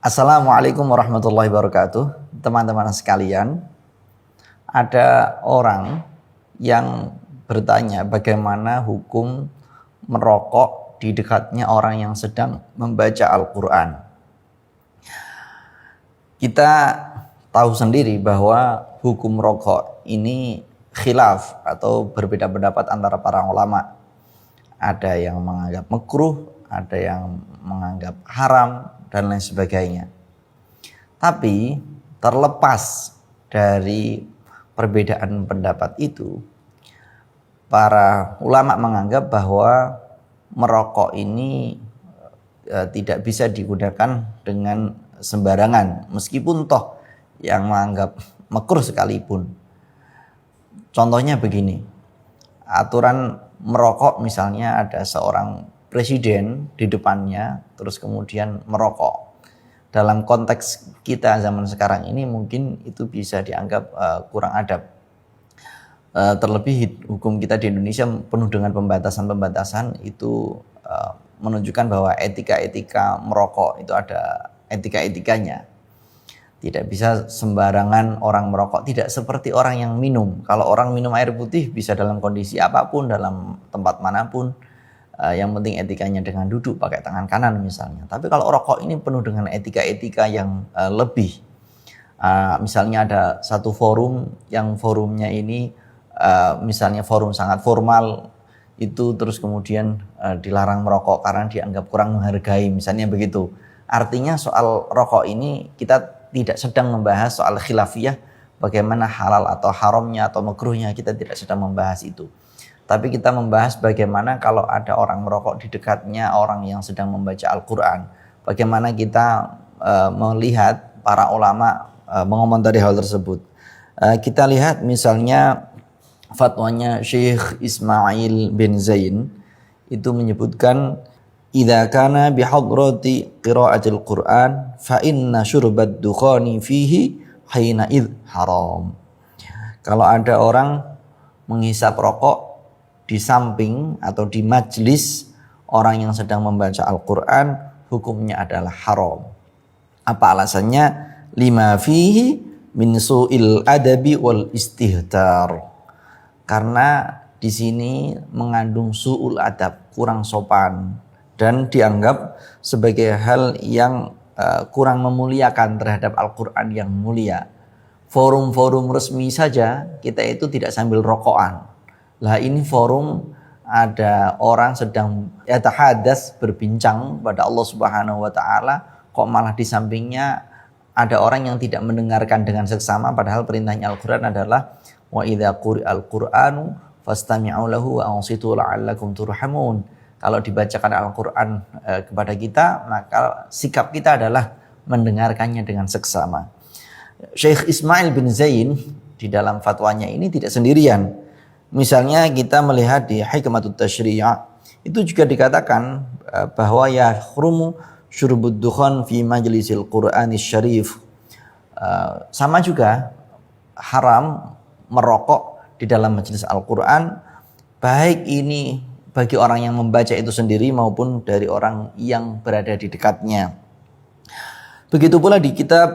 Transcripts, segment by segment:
Assalamualaikum warahmatullahi wabarakatuh. Teman-teman sekalian, ada orang yang bertanya bagaimana hukum merokok di dekatnya orang yang sedang membaca Al-Quran. Kita tahu sendiri bahwa hukum rokok ini khilaf atau berbeda pendapat antara para ulama. Ada yang menganggap makruh, ada yang menganggap haram, dan lain sebagainya. Tapi terlepas dari perbedaan pendapat itu, para ulama menganggap bahwa merokok ini tidak bisa digunakan dengan sembarangan, meskipun toh yang menganggap makruh sekalipun. Contohnya begini, aturan merokok misalnya ada seorang presiden di depannya terus kemudian merokok. Dalam konteks kita zaman sekarang ini mungkin itu bisa dianggap kurang adab. Terlebih hukum kita di Indonesia penuh dengan pembatasan-pembatasan itu menunjukkan bahwa etika-etika merokok itu ada etika-etikanya. Tidak bisa sembarangan orang merokok, tidak seperti orang yang minum. Kalau orang minum air putih bisa dalam kondisi apapun, dalam tempat manapun. Yang penting etikanya dengan duduk pakai tangan kanan misalnya. Tapi kalau rokok ini penuh dengan etika-etika yang lebih. Misalnya ada satu forum yang forumnya ini misalnya forum sangat formal, itu terus kemudian dilarang merokok karena dianggap kurang menghargai, misalnya begitu. Artinya soal rokok ini kita tidak sedang membahas soal khilafiyah, bagaimana halal atau haramnya atau makruhnya, kita tidak sedang membahas itu. Tapi kita membahas bagaimana kalau ada orang merokok di dekatnya orang yang sedang membaca Al-Quran. Bagaimana kita melihat para ulama mengomentari hal tersebut. Kita lihat misalnya fatwanya Syekh Ismail bin Zain itu menyebutkan idza kana bihadrati qiraatil Qur'an fa inna syurbat dukhani fihi hina id haram. Kalau ada orang menghisap rokok di samping atau di majlis orang yang sedang membaca Al-Quran, hukumnya adalah haram. Apa alasannya? Lima fihi min su'il adabi wal istihtar. Karena di sini mengandung su'ul adab, kurang sopan, dan dianggap sebagai hal yang kurang memuliakan terhadap Al-Quran yang mulia. Forum-forum resmi saja kita itu tidak sambil rokokan. Lah ini forum ada orang sedang yatahadas, berbincang pada Allah Subhanahu wa taala, kok malah di sampingnya ada orang yang tidak mendengarkan dengan seksama, padahal perintahnya Al-Qur'an adalah wa idza quri'al qur'anu fastami'u lahu wa ansitu la'allakum turhamun. Kalau dibacakan Al-Qur'an kepada kita, maka sikap kita adalah mendengarkannya dengan seksama. Syekh Ismail bin Zain di dalam fatwanya ini tidak sendirian. Misalnya kita melihat di Hikmatut Tasyri' itu juga dikatakan bahwa yahrumu syurbud dukhan fi majlisil Qur'anis syarif. Sama juga haram merokok di dalam majelis Al-Qur'an, baik ini bagi orang yang membaca itu sendiri maupun dari orang yang berada di dekatnya. Begitu pula di kitab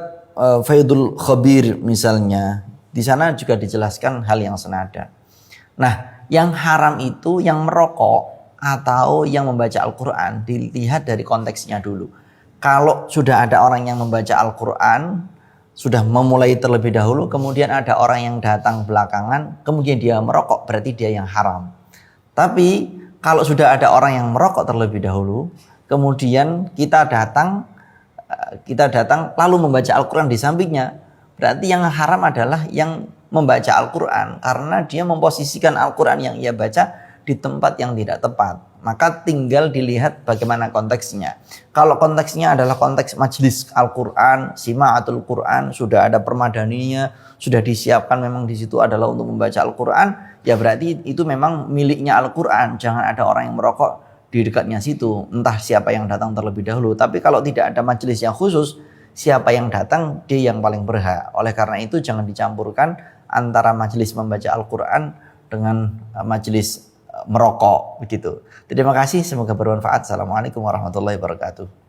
Faidul Khabir misalnya, di sana juga dijelaskan hal yang senada. Nah, yang haram itu yang merokok atau yang membaca Al-Quran, dilihat dari konteksnya dulu. Kalau sudah ada orang yang membaca Al-Quran, sudah memulai terlebih dahulu, kemudian ada orang yang datang belakangan, kemudian dia merokok, berarti dia yang haram. Tapi kalau sudah ada orang yang merokok terlebih dahulu, kemudian kita datang lalu membaca Al-Quran di sampingnya, berarti yang haram adalah yang membaca Al-Quran, karena dia memposisikan Al-Quran yang ia baca di tempat yang tidak tepat. Maka tinggal dilihat bagaimana konteksnya. Kalau konteksnya adalah konteks majlis Al-Quran, sima'atul Quran, sudah ada permadaninya, sudah disiapkan memang di situ adalah untuk membaca Al-Quran, ya berarti itu memang miliknya Al-Quran. Jangan ada orang yang merokok di dekatnya situ, entah siapa yang datang terlebih dahulu. Tapi kalau tidak ada majlis yang khusus, siapa yang datang dia yang paling berhak. Oleh karena itu jangan dicampurkan antara majelis membaca Al-Quran dengan majelis merokok begitu. Terima kasih, semoga bermanfaat. Assalamualaikum warahmatullahi wabarakatuh.